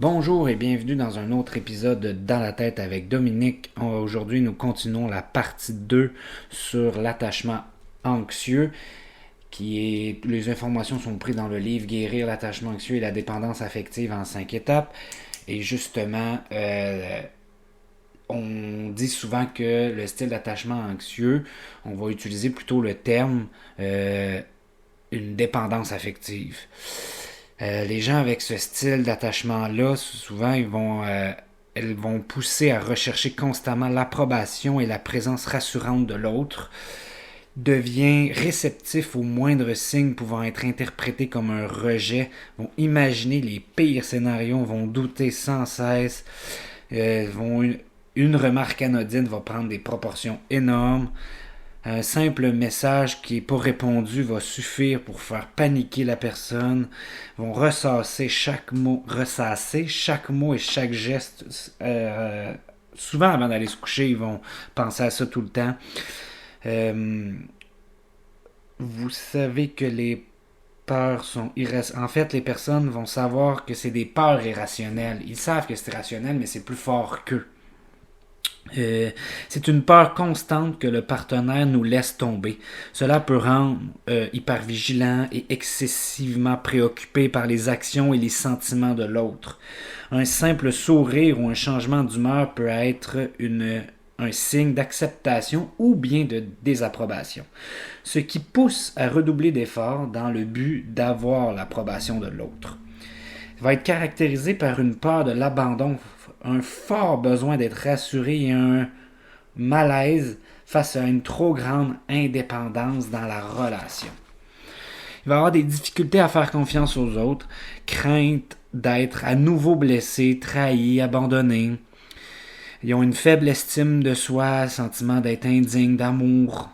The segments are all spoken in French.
Bonjour et bienvenue dans un autre épisode de Dans la tête avec Dominique. Aujourd'hui, nous continuons la partie 2 sur l'attachement anxieux. Les informations sont prises dans le livre Guérir l'attachement anxieux et la dépendance affective en 5 étapes. Et justement, on dit souvent que le style d'attachement anxieux, on va utiliser plutôt le terme une dépendance affective. Les gens avec ce style d'attachement-là, souvent, elles vont pousser à rechercher constamment l'approbation et la présence rassurante de l'autre, devient réceptif aux moindres signes pouvant être interprétés comme un rejet, vont imaginer les pires scénarios, vont douter sans cesse, une remarque anodine va prendre des proportions énormes. Un simple message qui n'est pas répondu va suffire pour faire paniquer la personne. Ils vont ressasser chaque mot et chaque geste. Souvent, avant d'aller se coucher, ils vont penser à ça tout le temps. Vous savez que les peurs sont irrationnelles. En fait, les personnes vont savoir que c'est des peurs irrationnelles. Ils savent que c'est rationnel, mais c'est plus fort qu'eux. C'est une peur constante que le partenaire nous laisse tomber. Cela peut rendre hypervigilant et excessivement préoccupé par les actions et les sentiments de l'autre. Un simple sourire ou un changement d'humeur peut être un signe d'acceptation ou bien de désapprobation, ce qui pousse à redoubler d'efforts dans le but d'avoir l'approbation de l'autre. Il va être caractérisé par une peur de l'abandon, un fort besoin d'être rassuré et un malaise face à une trop grande indépendance dans la relation. Il va avoir des difficultés à faire confiance aux autres, crainte d'être à nouveau blessé, trahi, abandonné. Ils ont une faible estime de soi, sentiment d'être indigne d'amour.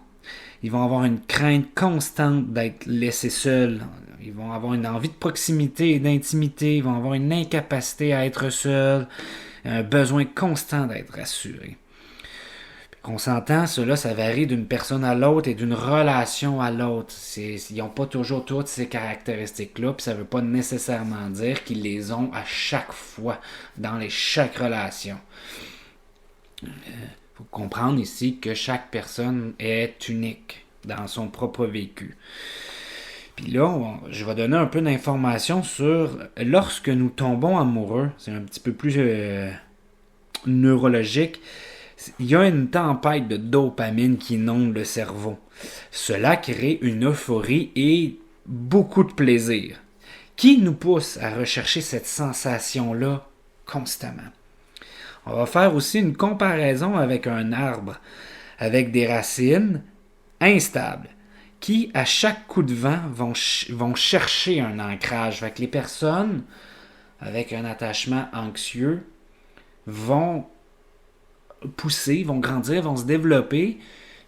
Ils vont avoir une crainte constante d'être laissés seuls. Ils vont avoir une envie de proximité et d'intimité. Ils vont avoir une incapacité à être seuls. Un besoin constant d'être rassuré. On s'entend, cela, ça varie d'une personne à l'autre et d'une relation à l'autre. Ils n'ont pas toujours toutes ces caractéristiques-là, puis ça ne veut pas nécessairement dire qu'ils les ont à chaque fois, dans chaque relation. Il faut comprendre ici que chaque personne est unique dans son propre vécu. Puis là, je vais donner un peu d'informations sur lorsque nous tombons amoureux. C'est un petit peu plus neurologique. Il y a une tempête de dopamine qui inonde le cerveau. Cela crée une euphorie et beaucoup de plaisir, qui nous pousse à rechercher cette sensation-là constamment. On va faire aussi une comparaison avec un arbre, avec des racines instables, qui, à chaque coup de vent, vont chercher un ancrage. Fait que les personnes avec un attachement anxieux vont pousser, vont grandir, vont se développer,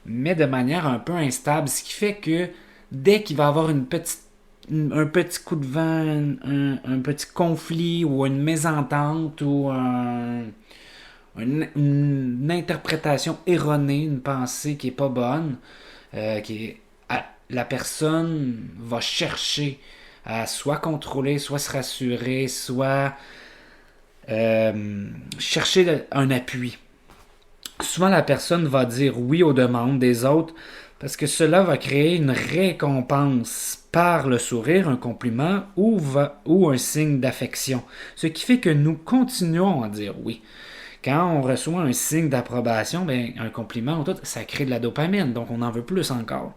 mais de manière un peu instable. Ce qui fait que dès qu'il va y avoir un petit coup de vent, un petit conflit ou une mésentente ou une interprétation erronée, une pensée qui n'est pas bonne, la personne va chercher à soit contrôler, soit se rassurer, soit chercher un appui. Souvent, la personne va dire oui aux demandes des autres parce que cela va créer une récompense par le sourire, un compliment ou un signe d'affection. Ce qui fait que nous continuons à dire oui. Quand on reçoit un signe d'approbation, un compliment ou tout, ça crée de la dopamine, donc on en veut plus encore.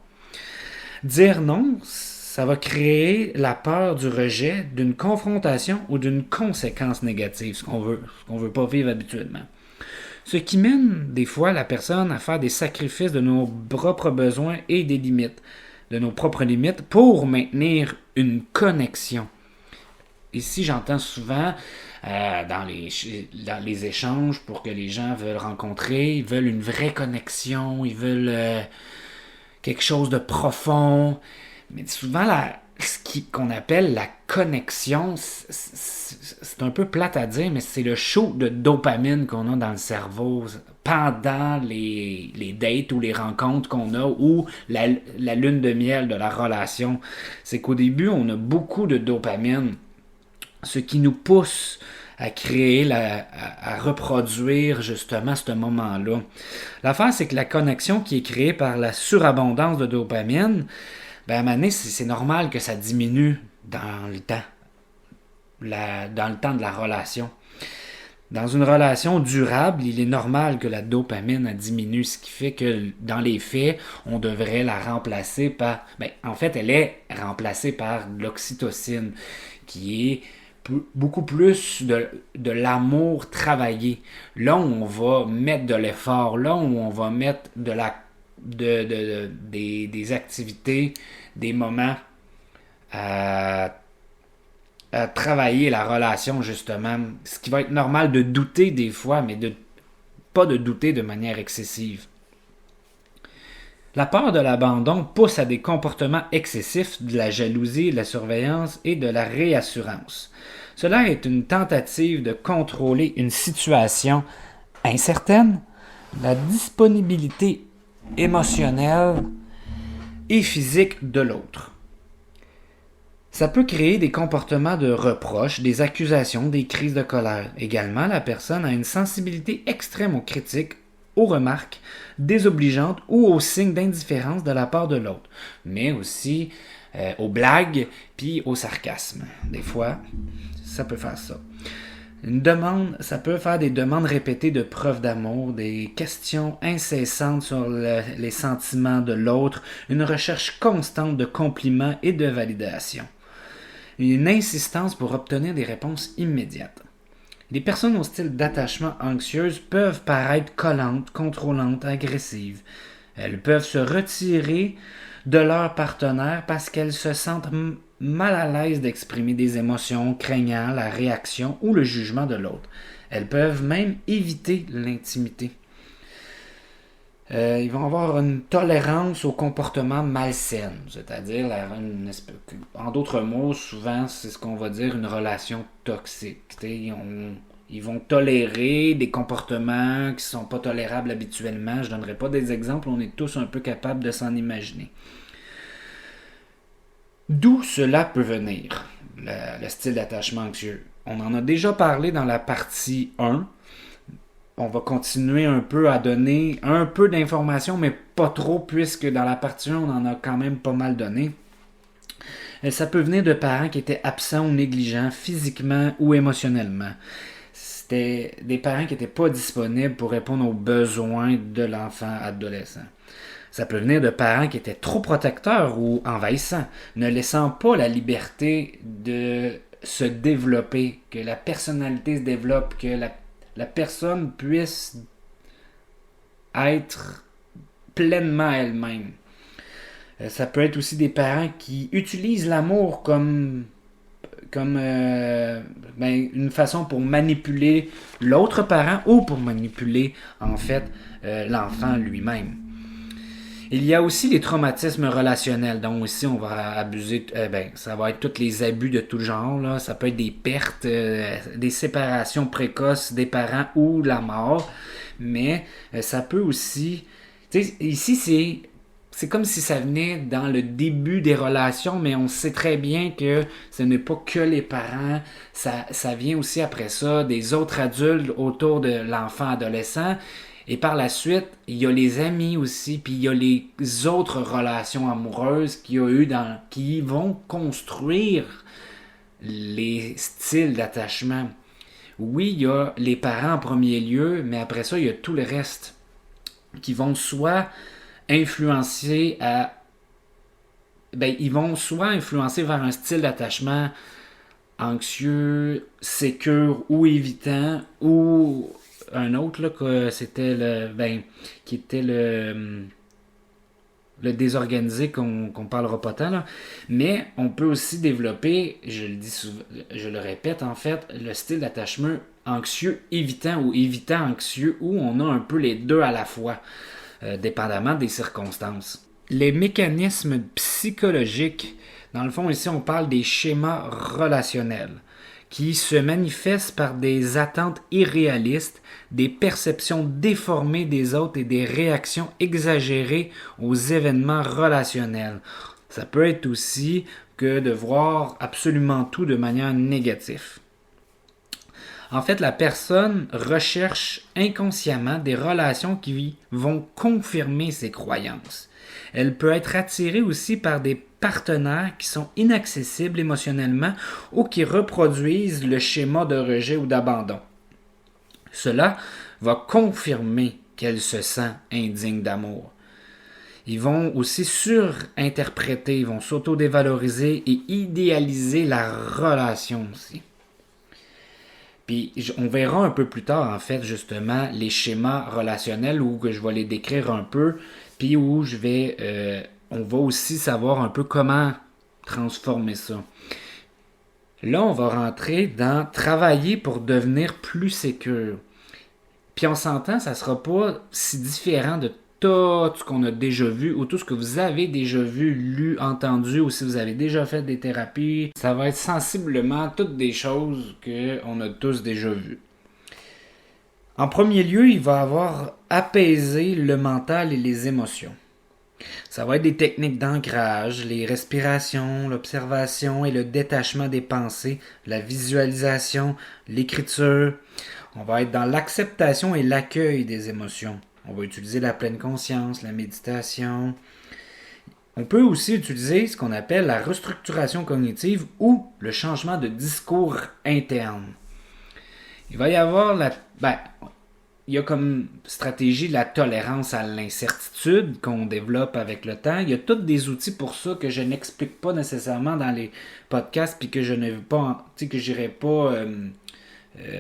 Dire non, ça va créer la peur du rejet, d'une confrontation ou d'une conséquence négative, ce qu'on veut pas vivre habituellement. Ce qui mène des fois la personne à faire des sacrifices de nos propres besoins et des limites, de nos propres limites, pour maintenir une connexion. Ici, j'entends souvent dans les échanges pour que les gens veulent rencontrer, ils veulent une vraie connexion, ils veulent quelque chose de profond. Mais souvent, qu'on appelle la connexion, c'est un peu plate à dire, mais c'est le shoot de dopamine qu'on a dans le cerveau pendant les dates ou les rencontres qu'on a ou la lune de miel de la relation. C'est qu'au début, on a beaucoup de dopamine, ce qui nous pousse à créer, à reproduire justement ce moment-là. L'affaire, c'est que la connexion qui est créée par la surabondance de dopamine, ben à un moment donné, c'est normal que ça diminue dans le temps, dans le temps de la relation. Dans une relation durable, il est normal que la dopamine diminue, ce qui fait que dans les faits, on devrait la remplacer par... en fait, elle est remplacée par l'oxytocine, qui est beaucoup plus de l'amour travaillé. Là où on va mettre de l'effort, là où on va mettre des activités, des moments à travailler la relation, justement. Ce qui va être normal de douter des fois, mais pas de douter de manière excessive. La peur de l'abandon pousse à des comportements excessifs, de la jalousie, de la surveillance et de la réassurance. Cela est une tentative de contrôler une situation incertaine, la disponibilité émotionnelle et physique de l'autre. Ça peut créer des comportements de reproche, des accusations, des crises de colère. Également, la personne a une sensibilité extrême aux critiques, aux remarques désobligeantes ou aux signes d'indifférence de la part de l'autre, mais aussi aux blagues puis au sarcasme. Des fois, ça peut faire ça. Ça peut faire des demandes répétées de preuves d'amour, des questions incessantes sur les sentiments de l'autre, une recherche constante de compliments et de validation. Une insistance pour obtenir des réponses immédiates. Les personnes au style d'attachement anxieuse peuvent paraître collantes, contrôlantes, agressives. Elles peuvent se retirer de leur partenaire parce qu'elles se sentent mal à l'aise d'exprimer des émotions, craignant la réaction ou le jugement de l'autre. Elles peuvent même éviter l'intimité. Ils vont avoir une tolérance au comportement malsain, c'est-à-dire, en d'autres mots, souvent, c'est ce qu'on va dire une relation toxique. Ils vont tolérer des comportements qui ne sont pas tolérables habituellement. Je ne donnerai pas des exemples, on est tous un peu capables de s'en imaginer. D'où cela peut venir, le style d'attachement anxieux? On en a déjà parlé dans la partie 1. On va continuer un peu à donner un peu d'informations, mais pas trop, puisque dans la partie 1, on en a quand même pas mal donné. Ça peut venir de parents qui étaient absents ou négligents physiquement ou émotionnellement. C'était des parents qui n'étaient pas disponibles pour répondre aux besoins de l'enfant adolescent. Ça peut venir de parents qui étaient trop protecteurs ou envahissants, ne laissant pas la liberté de se développer, que la personnalité se développe, que la personne puisse être pleinement elle-même. Ça peut être aussi des parents qui utilisent l'amour comme une façon pour manipuler l'autre parent ou pour manipuler en fait l'enfant lui-même. Il y a aussi les traumatismes relationnels, donc ici on va abuser, ça va être tous les abus de tout genre, là. Ça peut être des pertes, des séparations précoces des parents ou la mort, mais ça peut aussi, ici c'est comme si ça venait dans le début des relations, mais on sait très bien que ce n'est pas que les parents, ça vient aussi après ça des autres adultes autour de l'enfant adolescent. Et par la suite, il y a les amis aussi, puis il y a les autres relations amoureuses qui vont construire les styles d'attachement. Oui, il y a les parents en premier lieu, mais après ça, il y a tout le reste qui vont soit influencer vers un style d'attachement anxieux, sécure ou évitant, ou un autre là, que c'était qui était le désorganisé qu'on parlera pas tant là. Mais on peut aussi développer, je le dis souvent, je le répète en fait, le style d'attachement anxieux évitant ou évitant anxieux, où on a un peu les deux à la fois, dépendamment des circonstances. Les mécanismes psychologiques, dans le fond ici on parle des schémas relationnels, qui se manifestent par des attentes irréalistes, des perceptions déformées des autres et des réactions exagérées aux événements relationnels. Ça peut être aussi que de voir absolument tout de manière négative. En fait, la personne recherche inconsciemment des relations qui vont confirmer ses croyances. Elle peut être attirée aussi par des partenaires qui sont inaccessibles émotionnellement ou qui reproduisent le schéma de rejet ou d'abandon. Cela va confirmer qu'elle se sent indigne d'amour. Ils vont aussi surinterpréter, ils vont s'auto-dévaloriser et idéaliser la relation aussi. Puis on verra un peu plus tard, en fait, justement, les schémas relationnels où que je vais les décrire un peu, puis où on va aussi savoir un peu comment transformer ça. Là, on va rentrer dans travailler pour devenir plus sécure. Puis on s'entend, ça sera pas si différent de tout ce qu'on a déjà vu ou tout ce que vous avez déjà vu, lu, entendu ou si vous avez déjà fait des thérapies. Ça va être sensiblement toutes des choses qu'on a tous déjà vues. En premier lieu, il va avoir apaisé le mental et les émotions. Ça va être des techniques d'ancrage, les respirations, l'observation et le détachement des pensées, la visualisation, l'écriture. On va être dans l'acceptation et l'accueil des émotions. On va utiliser la pleine conscience, la méditation. On peut aussi utiliser ce qu'on appelle la restructuration cognitive ou le changement de discours interne. Il va y avoir il y a comme stratégie la tolérance à l'incertitude qu'on développe avec le temps. Il y a tous des outils pour ça que je n'explique pas nécessairement dans les podcasts puis que je ne veux pas, que j'irai pas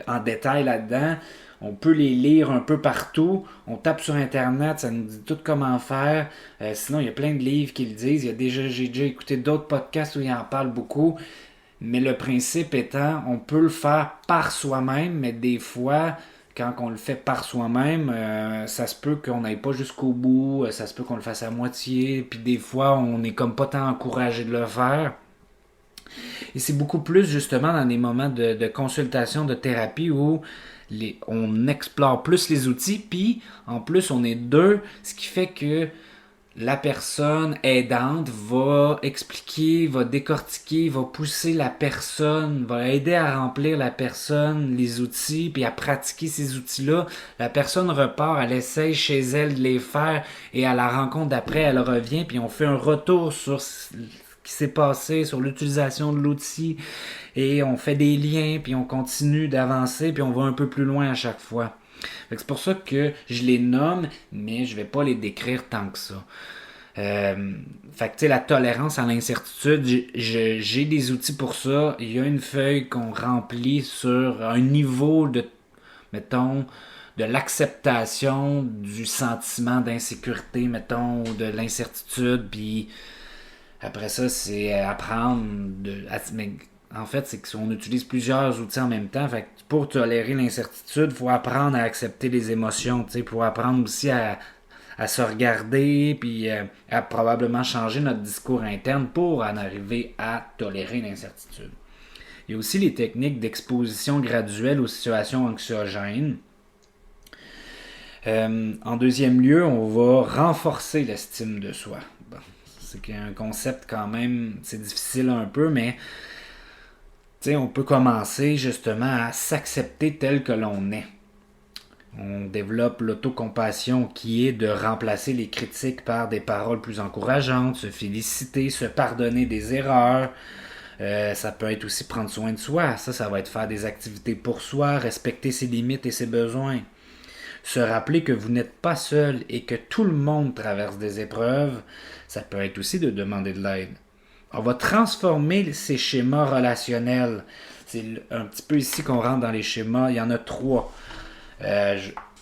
en détail là-dedans. On peut les lire un peu partout. On tape sur Internet, ça nous dit tout comment faire. Sinon, il y a plein de livres qui le disent. J'ai déjà écouté d'autres podcasts où ils en parlent beaucoup. Mais le principe étant, on peut le faire par soi-même, mais des fois, quand on le fait par soi-même, ça se peut qu'on n'aille pas jusqu'au bout, ça se peut qu'on le fasse à moitié, puis des fois, on n'est comme pas tant encouragé de le faire. Et c'est beaucoup plus justement dans des moments de consultation, de thérapie où on explore plus les outils, puis en plus on est deux, ce qui fait que la personne aidante va expliquer, va décortiquer, va pousser la personne, va aider à remplir la personne les outils, puis à pratiquer ces outils-là. La personne repart, elle essaye chez elle de les faire, et à la rencontre d'après, elle revient, puis on fait un retour sur qui s'est passé, sur l'utilisation de l'outil, et on fait des liens, puis on continue d'avancer, puis on va un peu plus loin à chaque fois. C'est pour ça que je les nomme, mais je vais pas les décrire tant que ça. Fait que tu sais, la tolérance à l'incertitude, j'ai des outils pour ça. Il y a une feuille qu'on remplit sur un niveau de, mettons, de l'acceptation du sentiment d'insécurité, mettons, ou de l'incertitude, puis après ça, c'est apprendre mais en fait, c'est qu'on utilise plusieurs outils en même temps. Fait que pour tolérer l'incertitude, il faut apprendre à accepter les émotions. Il faut apprendre aussi à se regarder, puis à probablement changer notre discours interne pour en arriver à tolérer l'incertitude. Il y a aussi les techniques d'exposition graduelle aux situations anxiogènes. En deuxième lieu, on va renforcer l'estime de soi. Bon, c'est un concept quand même, c'est difficile un peu, mais on peut commencer justement à s'accepter tel que l'on est. On développe l'autocompassion qui est de remplacer les critiques par des paroles plus encourageantes, se féliciter, se pardonner des erreurs. Ça peut être aussi prendre soin de soi. Ça va être faire des activités pour soi, respecter ses limites et ses besoins. Se rappeler que vous n'êtes pas seul et que tout le monde traverse des épreuves, ça peut être aussi de demander de l'aide. On va transformer ces schémas relationnels. C'est un petit peu ici qu'on rentre dans les schémas. Il y en a 3.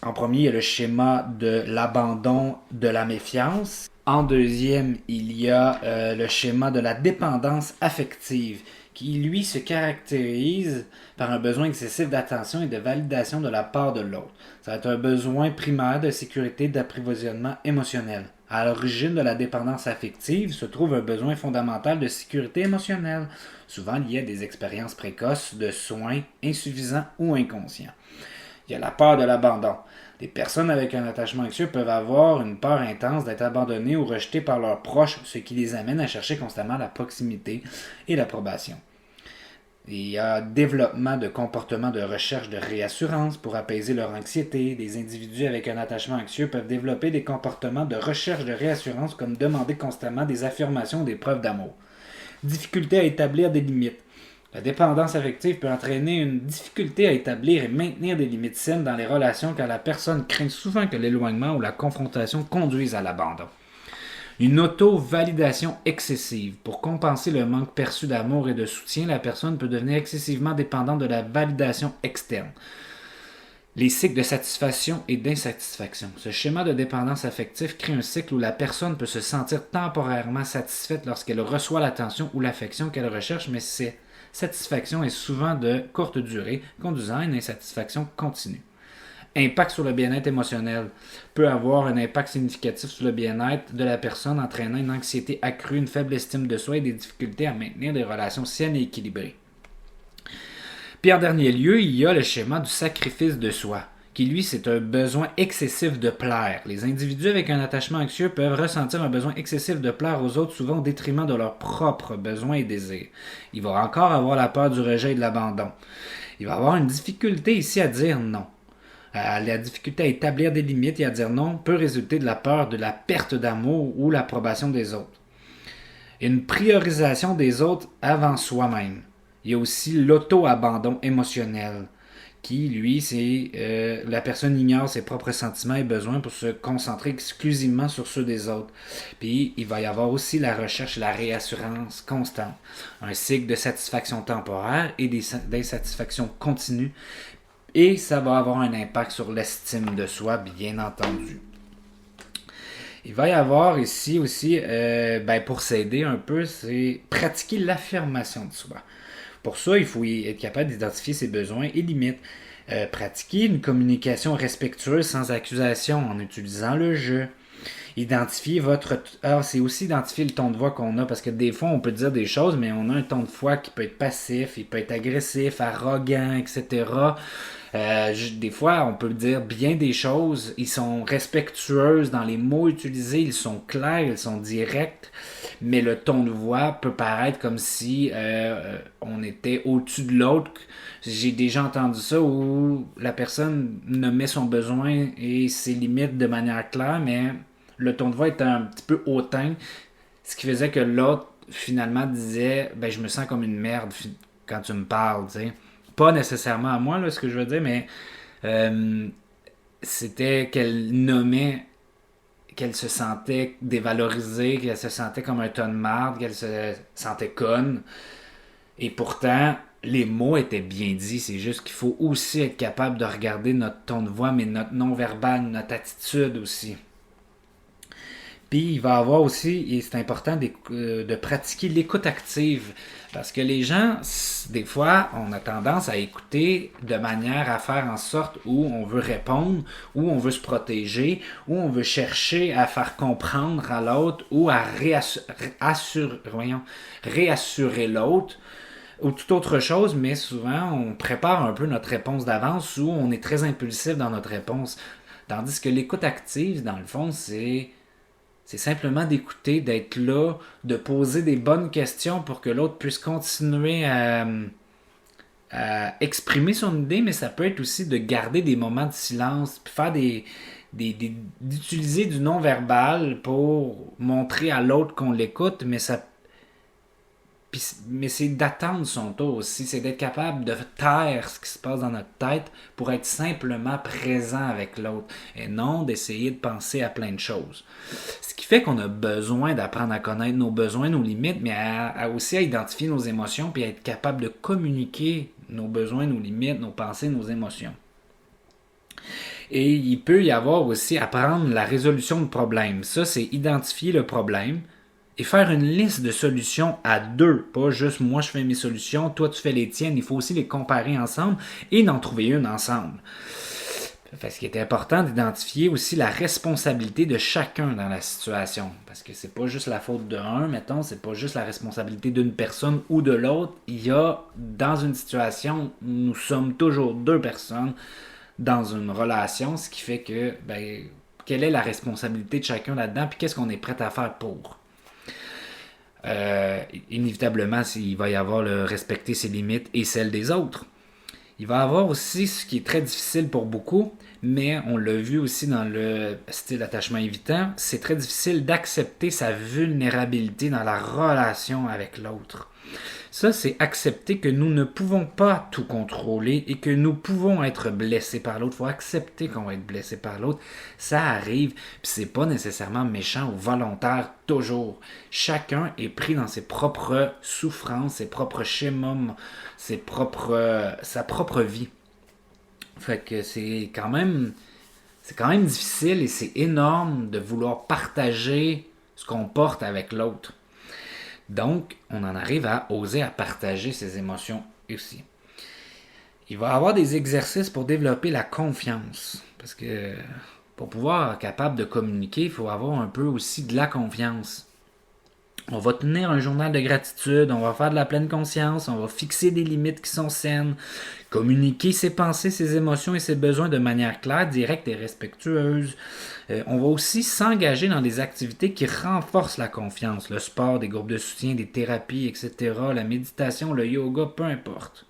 En premier, il y a le schéma de l'abandon de la méfiance. En deuxième, il y a le schéma de la dépendance affective, qui lui se caractérise par un besoin excessif d'attention et de validation de la part de l'autre. Ça va être un besoin primaire de sécurité, d'approvisionnement émotionnel. À l'origine de la dépendance affective se trouve un besoin fondamental de sécurité émotionnelle, souvent lié à des expériences précoces de soins insuffisants ou inconscients. Il y a la peur de l'abandon. Les personnes avec un attachement anxieux peuvent avoir une peur intense d'être abandonnées ou rejetées par leurs proches, ce qui les amène à chercher constamment la proximité et l'approbation. Il y a développement de comportements de recherche de réassurance pour apaiser leur anxiété. Des individus avec un attachement anxieux peuvent développer des comportements de recherche de réassurance comme demander constamment des affirmations ou des preuves d'amour. Difficulté à établir des limites. La dépendance affective peut entraîner une difficulté à établir et maintenir des limites saines dans les relations car la personne craint souvent que l'éloignement ou la confrontation conduisent à l'abandon. Une auto-validation excessive. Pour compenser le manque perçu d'amour et de soutien, la personne peut devenir excessivement dépendante de la validation externe. Les cycles de satisfaction et d'insatisfaction. Ce schéma de dépendance affective crée un cycle où la personne peut se sentir temporairement satisfaite lorsqu'elle reçoit l'attention ou l'affection qu'elle recherche, mais cette satisfaction est souvent de courte durée, conduisant à une insatisfaction continue. Impact sur le bien-être émotionnel peut avoir un impact significatif sur le bien-être de la personne, entraînant une anxiété accrue, une faible estime de soi et des difficultés à maintenir des relations saines et équilibrées. Puis en dernier lieu, il y a le schéma du sacrifice de soi, qui lui, c'est un besoin excessif de plaire. Les individus avec un attachement anxieux peuvent ressentir un besoin excessif de plaire aux autres, souvent au détriment de leurs propres besoins et désirs. Il va encore avoir la peur du rejet et de l'abandon. Il va avoir une difficulté ici à dire non. La difficulté à établir des limites et à dire non peut résulter de la peur de la perte d'amour ou l'approbation des autres. Une priorisation des autres avant soi-même. Il y a aussi l'auto-abandon émotionnel, qui, lui, c'est la personne ignore ses propres sentiments et besoins pour se concentrer exclusivement sur ceux des autres. Puis, il va y avoir aussi la recherche et la réassurance constante. Un cycle de satisfaction temporaire et d'insatisfaction continue. Et ça va avoir un impact sur l'estime de soi, bien entendu. Il va y avoir ici aussi, pour s'aider un peu, c'est pratiquer l'affirmation de soi. Pour ça, il faut être capable d'identifier ses besoins et limites. Pratiquer une communication respectueuse sans accusation en utilisant le je. Identifier votre... Alors, c'est aussi identifier le ton de voix qu'on a, parce que des fois, on peut dire des choses, mais on a un ton de voix qui peut être passif, il peut être agressif, arrogant, etc. Des fois, on peut dire bien des choses, ils sont respectueuses dans les mots utilisés, ils sont clairs, ils sont directs, mais le ton de voix peut paraître comme si on était au-dessus de l'autre. J'ai déjà entendu ça où la personne nommait son besoin et ses limites de manière claire, mais le ton de voix était un petit peu hautain, ce qui faisait que l'autre finalement disait je me sens comme une merde quand tu me parles, tu sais. Pas nécessairement à moi, là, ce que je veux dire, mais c'était qu'elle nommait qu'elle se sentait dévalorisée, qu'elle se sentait comme un ton de marde, qu'elle se sentait conne. Et pourtant, les mots étaient bien dits. C'est juste qu'il faut aussi être capable de regarder notre ton de voix, mais notre non-verbal, notre attitude aussi. Puis il va y avoir aussi, et c'est important de pratiquer l'écoute active. Parce que les gens, des fois, on a tendance à écouter de manière à faire en sorte où on veut répondre, où on veut se protéger, où on veut chercher à faire comprendre à l'autre ou à réassurer l'autre ou toute autre chose, mais souvent on prépare un peu notre réponse d'avance ou on est très impulsif dans notre réponse. Tandis que l'écoute active, dans le fond, c'est simplement d'écouter, d'être là, de poser des bonnes questions pour que l'autre puisse continuer à exprimer son idée, mais ça peut être aussi de garder des moments de silence, puis faire d'utiliser du non-verbal pour montrer à l'autre qu'on l'écoute, mais c'est d'attendre son tour aussi, c'est d'être capable de taire ce qui se passe dans notre tête pour être simplement présent avec l'autre et non d'essayer de penser à plein de choses. Ce qui fait qu'on a besoin d'apprendre à connaître nos besoins, nos limites, mais aussi à identifier nos émotions puis à être capable de communiquer nos besoins, nos limites, nos pensées, nos émotions. Et il peut y avoir aussi apprendre la résolution de problèmes. Ça, c'est identifier le problème, et faire une liste de solutions à deux. Pas juste moi je fais mes solutions, toi tu fais les tiennes. Il faut aussi les comparer ensemble et d'en trouver une ensemble. Ce qui est important d'identifier aussi la responsabilité de chacun dans la situation. Parce que c'est pas juste la faute d'un, mettons, c'est pas juste la responsabilité d'une personne ou de l'autre. Il y a, dans une situation, nous sommes toujours deux personnes dans une relation, ce qui fait que, quelle est la responsabilité de chacun là-dedans, puis qu'est-ce qu'on est prêt à faire pour. inévitablement, il va y avoir le respecter ses limites et celles des autres. Il va y avoir aussi ce qui est très difficile pour beaucoup, mais on l'a vu aussi dans le style attachement évitant, c'est très difficile d'accepter sa vulnérabilité dans la relation avec l'autre. Ça, c'est accepter que nous ne pouvons pas tout contrôler et que nous pouvons être blessés par l'autre. Il faut accepter qu'on va être blessé par l'autre. Ça arrive, puis c'est pas nécessairement méchant ou volontaire toujours. Chacun est pris dans ses propres souffrances, ses propres schémas, sa propre vie. Fait que c'est quand même difficile et c'est énorme de vouloir partager ce qu'on porte avec l'autre. Donc, on en arrive à oser à partager ses émotions aussi. Il va y avoir des exercices pour développer la confiance. Parce que pour pouvoir être capable de communiquer, il faut avoir un peu aussi de la confiance. On va tenir un journal de gratitude, on va faire de la pleine conscience, on va fixer des limites qui sont saines, communiquer ses pensées, ses émotions et ses besoins de manière claire, directe et respectueuse. On va aussi s'engager dans des activités qui renforcent la confiance, le sport, des groupes de soutien, des thérapies, etc., la méditation, le yoga, peu importe.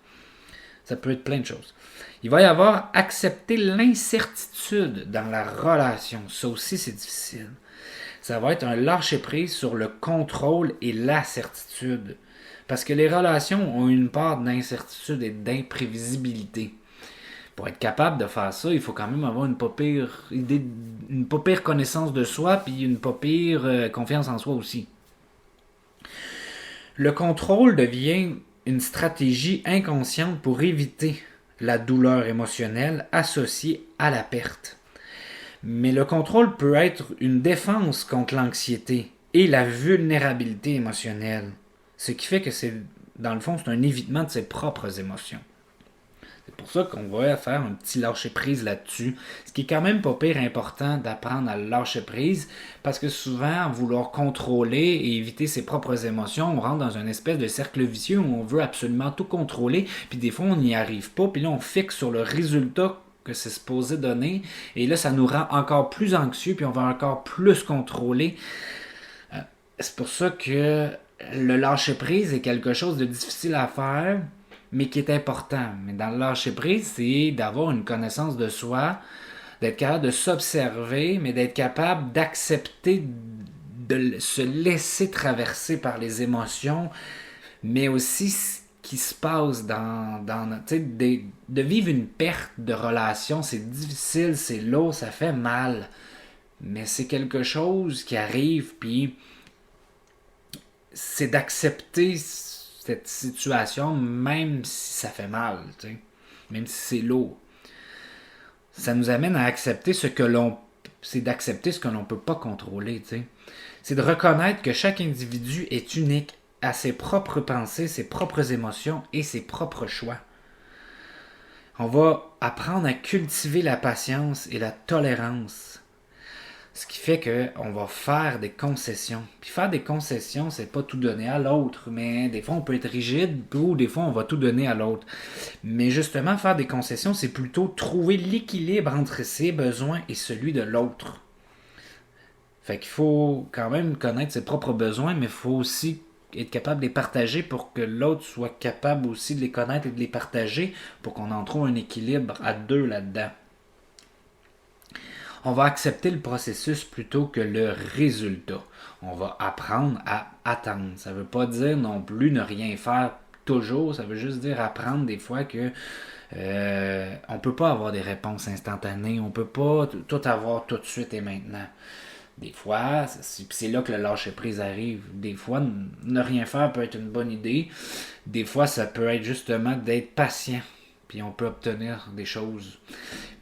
Ça peut être plein de choses. Il va y avoir accepter l'incertitude dans la relation. Ça aussi, c'est difficile. Ça va être un lâcher-prise sur le contrôle et la certitude. Parce que les relations ont une part d'incertitude et d'imprévisibilité. Pour être capable de faire ça, il faut quand même avoir une pas pire idée, une pas pire connaissance de soi, puis une pas pire confiance en soi aussi. Le contrôle devient une stratégie inconsciente pour éviter la douleur émotionnelle associée à la perte. Mais le contrôle peut être une défense contre l'anxiété et la vulnérabilité émotionnelle. Ce qui fait que dans le fond, c'est un évitement de ses propres émotions. C'est pour ça qu'on va faire un petit lâcher-prise là-dessus. Ce qui est quand même pas pire important d'apprendre à lâcher prise, parce que souvent, vouloir contrôler et éviter ses propres émotions, on rentre dans une espèce de cercle vicieux où on veut absolument tout contrôler, puis des fois on n'y arrive pas, puis là on fixe sur le résultat que c'est supposé donner, et là ça nous rend encore plus anxieux, puis on va encore plus contrôler. C'est pour ça que le lâcher-prise est quelque chose de difficile à faire, mais qui est important. Mais dans le lâcher-prise, c'est d'avoir une connaissance de soi, d'être capable de s'observer, mais d'être capable d'accepter de se laisser traverser par les émotions, mais aussi ce qui se passe de vivre une perte de relation. C'est difficile, c'est lourd, ça fait mal. Mais c'est quelque chose qui arrive, puis c'est d'accepter cette situation, même si ça fait mal, t'sais. Même si c'est lourd. Ça nous amène à accepter c'est d'accepter ce que l'on ne peut pas contrôler, t'sais. C'est de reconnaître que chaque individu est unique à ses propres pensées, ses propres émotions et ses propres choix. On va apprendre à cultiver la patience et la tolérance. Ce qui fait qu'on va faire des concessions. Puis faire des concessions, c'est pas tout donner à l'autre, mais des fois on peut être rigide, ou des fois on va tout donner à l'autre. Mais justement, faire des concessions, c'est plutôt trouver l'équilibre entre ses besoins et celui de l'autre. Fait qu'il faut quand même connaître ses propres besoins, mais il faut aussi être capable de les partager pour que l'autre soit capable aussi de les connaître et de les partager pour qu'on en trouve un équilibre à deux là-dedans. On va accepter le processus plutôt que le résultat. On va apprendre à attendre. Ça ne veut pas dire non plus ne rien faire toujours. Ça veut juste dire apprendre des fois que on ne peut pas avoir des réponses instantanées. On ne peut pas tout avoir tout de suite et maintenant. Des fois, c'est là que le lâcher-prise arrive. Des fois, ne rien faire peut être une bonne idée. Des fois, ça peut être justement d'être patient. Puis on peut obtenir des choses.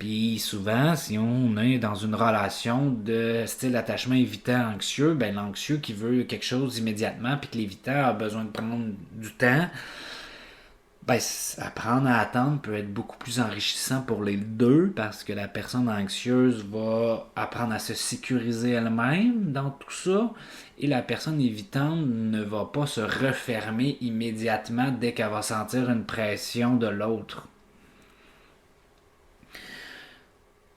Puis souvent, si on est dans une relation de style attachement évitant anxieux, ben l'anxieux qui veut quelque chose immédiatement, puis que l'évitant a besoin de prendre du temps, ben apprendre à attendre peut être beaucoup plus enrichissant pour les deux, parce que la personne anxieuse va apprendre à se sécuriser elle-même dans tout ça, et la personne évitante ne va pas se refermer immédiatement dès qu'elle va sentir une pression de l'autre.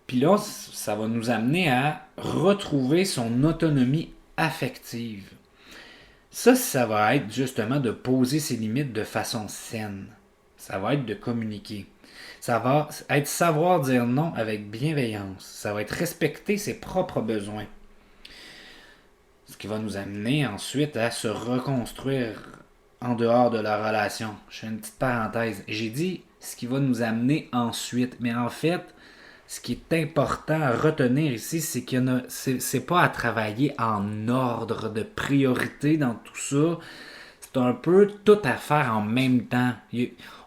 Puis là, ça va nous amener à retrouver son autonomie affective. Ça va être justement de poser ses limites de façon saine. Ça va être de communiquer. Ça va être savoir dire non avec bienveillance. Ça va être respecter ses propres besoins. Ce qui va nous amener ensuite à se reconstruire en dehors de la relation. Je fais une petite parenthèse. J'ai dit ce qui va nous amener ensuite. Mais en fait, ce qui est important à retenir ici, c'est que c'est pas à travailler en ordre de priorité dans tout ça. C'est un peu tout à faire en même temps.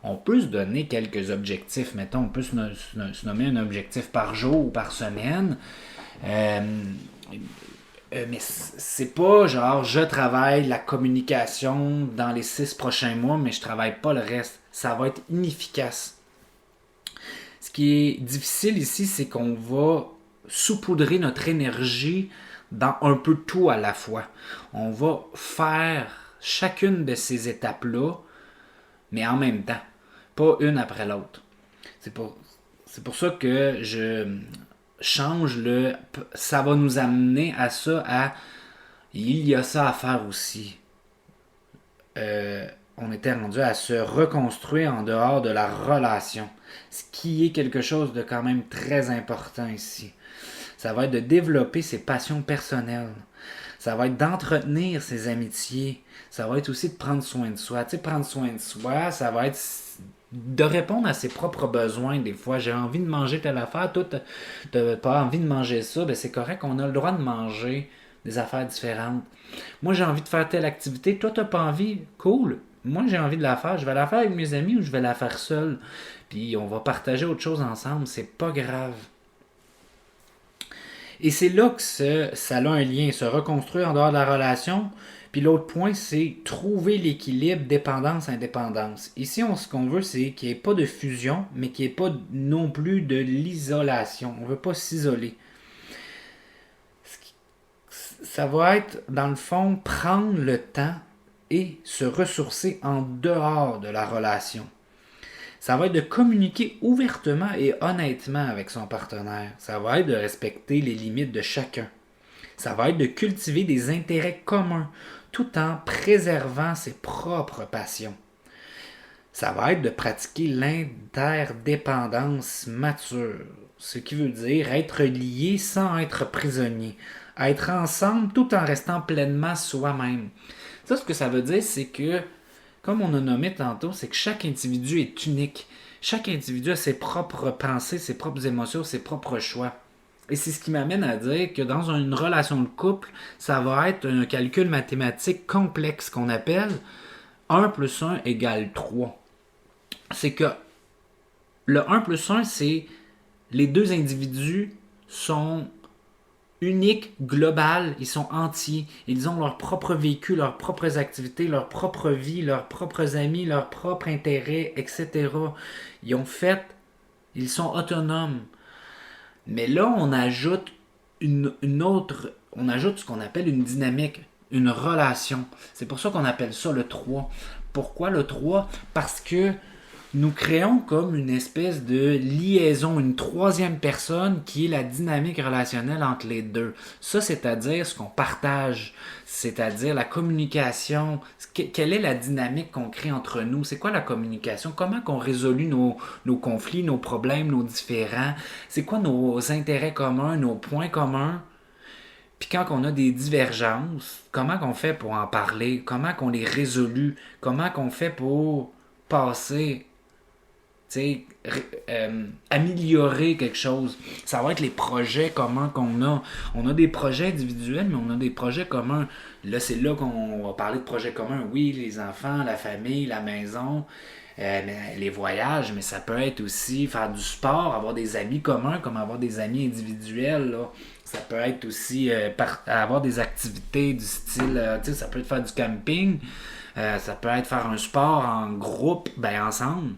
On peut se donner quelques objectifs. Mettons, on peut se nommer un objectif par jour ou par semaine. Euh, mais c'est pas genre je travaille la communication dans les 6 prochains mois, mais je travaille pas le reste. Ça va être inefficace. Ce qui est difficile ici, c'est qu'on va saupoudrer notre énergie dans un peu tout à la fois. On va faire chacune de ces étapes-là, mais en même temps, pas une après l'autre. C'est pour ça que je change le. Ça va nous amener à ça, à. Il y a ça à faire aussi. On était rendu à se reconstruire en dehors de la relation. Ce qui est quelque chose de quand même très important ici. Ça va être de développer ses passions personnelles. Ça va être d'entretenir ses amitiés. Ça va être aussi de prendre soin de soi. Tu sais, prendre soin de soi, ça va être de répondre à ses propres besoins. Des fois, j'ai envie de manger telle affaire, toi, t'as pas envie de manger ça, ben c'est correct, on a le droit de manger des affaires différentes. Moi, j'ai envie de faire telle activité, toi, t'as pas envie, cool. Moi, j'ai envie de la faire, je vais la faire avec mes amis ou je vais la faire seule. Puis on va partager autre chose ensemble, c'est pas grave. Et c'est là que ça a un lien, se reconstruire en dehors de la relation. Puis l'autre point, c'est trouver l'équilibre dépendance-indépendance. Ici, ce qu'on veut, c'est qu'il n'y ait pas de fusion, mais qu'il n'y ait pas non plus de l'isolation. On ne veut pas s'isoler. Ça va être, dans le fond, prendre le temps et se ressourcer en dehors de la relation. Ça va être de communiquer ouvertement et honnêtement avec son partenaire. Ça va être de respecter les limites de chacun. Ça va être de cultiver des intérêts communs tout en préservant ses propres passions. Ça va être de pratiquer l'interdépendance mature, ce qui veut dire être lié sans être prisonnier, être ensemble tout en restant pleinement soi-même. Ça, ce que ça veut dire, c'est que, comme on a nommé tantôt, c'est que chaque individu est unique. Chaque individu a ses propres pensées, ses propres émotions, ses propres choix. Et c'est ce qui m'amène à dire que dans une relation de couple, ça va être un calcul mathématique complexe qu'on appelle 1 plus 1 égale 3. C'est que le 1 plus 1, c'est les deux individus sont uniques, globales, ils sont entiers. Ils ont leur propre vécu, leurs propres activités, leur propre vie, leurs propres amis, leurs propres intérêts, etc. Ils sont autonomes. Mais là, on ajoute on ajoute ce qu'on appelle une dynamique, une relation. C'est pour ça qu'on appelle ça le 3. Pourquoi le 3? Parce que nous créons comme une espèce de liaison, une troisième personne qui est la dynamique relationnelle entre les deux. Ça, c'est-à-dire ce qu'on partage, c'est-à-dire la communication. Quelle est la dynamique qu'on crée entre nous? C'est quoi la communication? Comment qu'on résout nos conflits, nos problèmes, nos différends? C'est quoi nos intérêts communs, nos points communs? Puis quand on a des divergences, comment qu'on fait pour en parler? Comment qu'on les résolue? Comment qu'on fait pour passer, améliorer quelque chose? Ça va être les projets communs qu'on a. On a des projets individuels, mais on a des projets communs. Là, c'est là qu'on va parler de projets communs. Oui, les enfants, la famille, la maison, les voyages, mais ça peut être aussi faire du sport, avoir des amis communs, comme avoir des amis individuels, là. Ça peut être aussi avoir des activités du style, ça peut être faire du camping, ça peut être faire un sport en groupe, ensemble,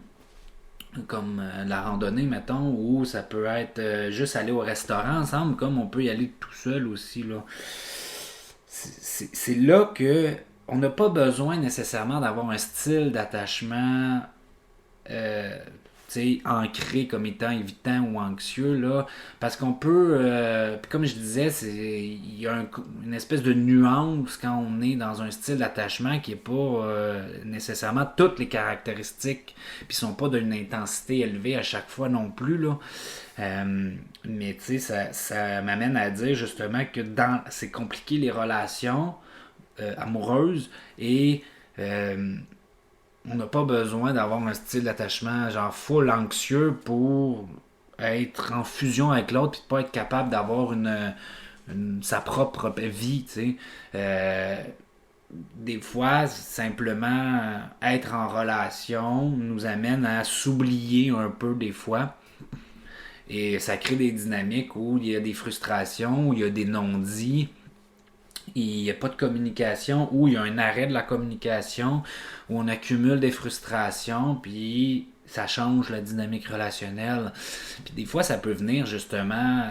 comme la randonnée, mettons, ou ça peut être juste aller au restaurant ensemble, comme on peut y aller tout seul aussi, là. C'est là que on n'a pas besoin nécessairement d'avoir un style d'attachement ancré comme étant évitant ou anxieux, là, parce qu'on peut, comme je disais, il y a une espèce de nuance quand on est dans un style d'attachement qui n'est pas nécessairement toutes les caractéristiques, puis sont pas d'une intensité élevée à chaque fois non plus, là. Mais tu sais, ça m'amène à dire justement que c'est compliqué les relations amoureuses et on n'a pas besoin d'avoir un style d'attachement genre full anxieux pour être en fusion avec l'autre et de pas être capable d'avoir sa propre vie, tu sais. Des fois, simplement être en relation nous amène à s'oublier un peu des fois. Et ça crée des dynamiques où il y a des frustrations, où il y a des non-dits, il n'y a pas de communication, où il y a un arrêt de la communication, où on accumule des frustrations, puis ça change la dynamique relationnelle. Puis des fois, ça peut venir justement,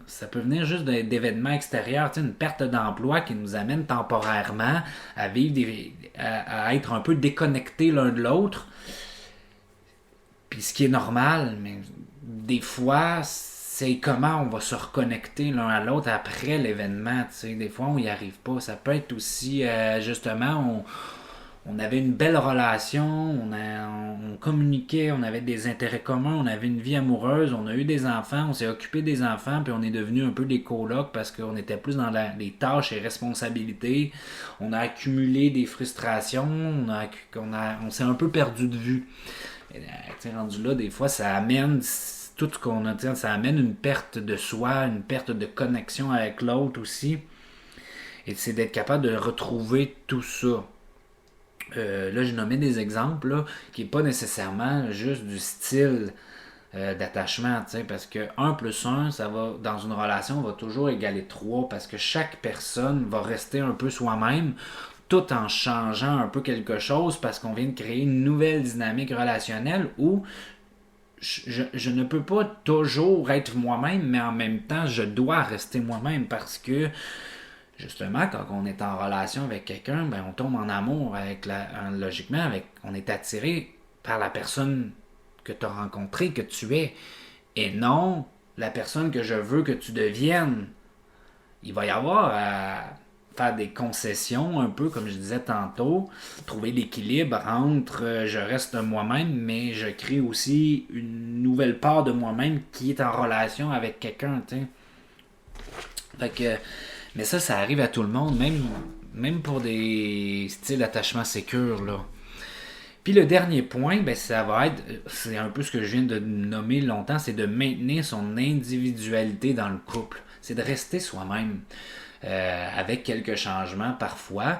ça peut venir juste d'événements extérieurs, tu sais, une perte d'emploi qui nous amène temporairement à vivre à être un peu déconnectés l'un de l'autre. Puis ce qui est normal, mais des fois, c'est comment on va se reconnecter l'un à l'autre après l'événement. Tu sais. Des fois, on n'y arrive pas. Ça peut être aussi, justement, on avait une belle relation, on communiquait, on avait des intérêts communs, on avait une vie amoureuse, on a eu des enfants, on s'est occupé des enfants, puis on est devenu un peu des colocs parce qu'on était plus dans les tâches et responsabilités. On a accumulé des frustrations, on s'est un peu perdu de vue. Rendu là, des fois, ça amène tout ce qu'on a, ça amène une perte de soi, une perte de connexion avec l'autre aussi. Et c'est d'être capable de retrouver tout ça. Là, j'ai nommé des exemples là, qui n'est pas nécessairement juste du style d'attachement, parce que 1 plus 1, ça va, dans une relation, va toujours égaler 3 parce que chaque personne va rester un peu soi-même tout en changeant un peu quelque chose parce qu'on vient de créer une nouvelle dynamique relationnelle où je ne peux pas toujours être moi-même, mais en même temps, je dois rester moi-même parce que justement, quand on est en relation avec quelqu'un, ben, on tombe en amour logiquement, on est attiré par la personne que tu as rencontrée, que tu es, et non la personne que je veux que tu deviennes. Il va y avoir à faire des concessions, un peu comme je disais tantôt, trouver l'équilibre entre je reste moi-même, mais je crée aussi une nouvelle part de moi-même qui est en relation avec quelqu'un, tu sais. Fait que, mais ça arrive à tout le monde, même pour des styles d'attachement sécure, là. Puis le dernier point, ben ça va être, c'est un peu ce que je viens de nommer longtemps, c'est de maintenir son individualité dans le couple. C'est de rester soi-même. Avec quelques changements parfois,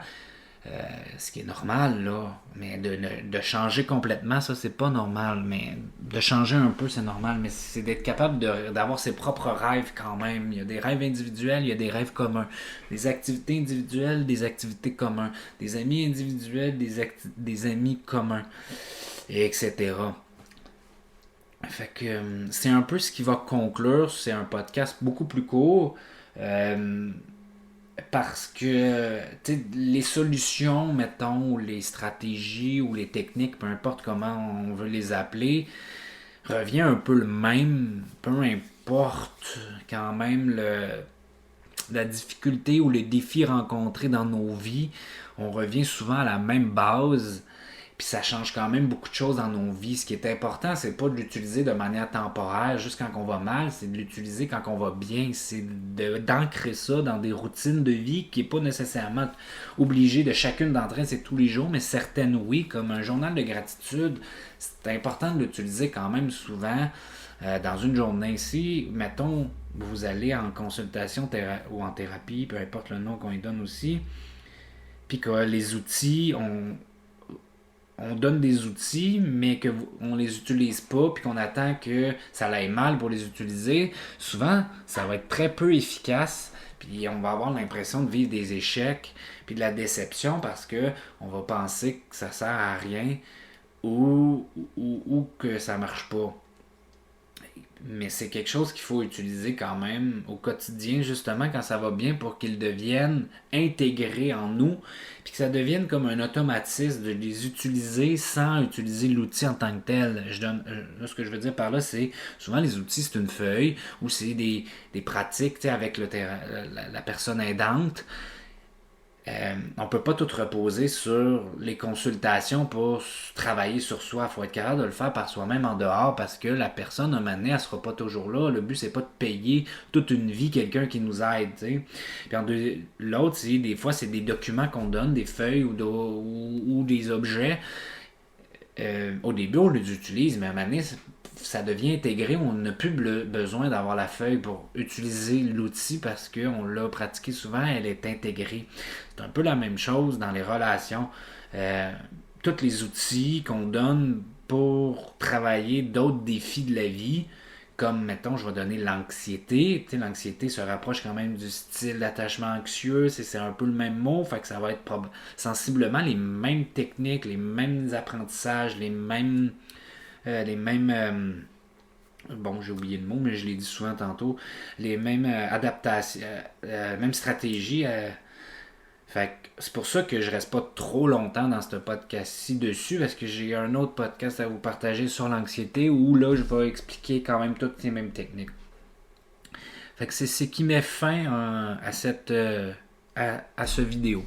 ce qui est normal, là. Mais de changer complètement, ça, c'est pas normal. Mais de changer un peu, c'est normal. Mais c'est d'être capable d'avoir ses propres rêves quand même. Il y a des rêves individuels, il y a des rêves communs. Des activités individuelles, des activités communs. Des amis individuels, des amis communs. Et etc. Fait que c'est un peu ce qui va conclure. C'est un podcast beaucoup plus court. Parce que les solutions, mettons, ou les stratégies ou les techniques, peu importe comment on veut les appeler, revient un peu le même, peu importe quand même la difficulté ou le défi rencontré dans nos vies, on revient souvent à la même base. Puis ça change quand même beaucoup de choses dans nos vies. Ce qui est important, c'est pas de l'utiliser de manière temporaire, juste quand on va mal, c'est de l'utiliser quand on va bien. C'est d'ancrer ça dans des routines de vie qui n'est pas nécessairement obligé de chacune d'entre elles, c'est tous les jours, mais certaines oui, comme un journal de gratitude. C'est important de l'utiliser quand même souvent dans une journée. Si, mettons, vous allez en consultation ou en thérapie, peu importe le nom qu'on y donne aussi, puis que les outils, on donne des outils, mais qu'on les utilise pas, puis qu'on attend que ça aille mal pour les utiliser, souvent, ça va être très peu efficace, puis on va avoir l'impression de vivre des échecs, puis de la déception, parce que on va penser que ça sert à rien, ou que ça marche pas. Mais c'est quelque chose qu'il faut utiliser quand même au quotidien, justement, quand ça va bien, pour qu'ils deviennent intégrés en nous, puis que ça devienne comme un automatisme de les utiliser sans utiliser l'outil en tant que tel. Là, ce que je veux dire par là, c'est souvent les outils, c'est une feuille ou c'est des pratiques avec la personne aidante. On peut pas tout reposer sur les consultations pour travailler sur soi. Il faut être capable de le faire par soi-même en dehors parce que la personne, un moment donné, elle sera pas toujours là. Le but, c'est pas de payer toute une vie quelqu'un qui nous aide. T'sais. Puis l'autre, c'est des fois, c'est des documents qu'on donne, des feuilles ou des objets. Au début, on les utilise, mais à un moment donné, ça devient intégré. On n'a plus besoin d'avoir la feuille pour utiliser l'outil parce qu'on l'a pratiqué souvent, elle est intégrée. C'est un peu la même chose dans les relations. Tous les outils qu'on donne pour travailler d'autres défis de la vie, comme, mettons, je vais donner l'anxiété. Tu sais, l'anxiété se rapproche quand même du style d'attachement anxieux. C'est un peu le même mot. Fait que ça va être sensiblement les mêmes techniques, les mêmes apprentissages, bon, j'ai oublié le mot, mais je l'ai dit souvent tantôt. Les mêmes adaptations, mêmes stratégies. Fait que c'est pour ça que je reste pas trop longtemps dans ce podcast-ci dessus, parce que j'ai un autre podcast à vous partager sur l'anxiété où là, je vais expliquer quand même toutes ces mêmes techniques. Fait que c'est ce qui met fin à ce vidéo.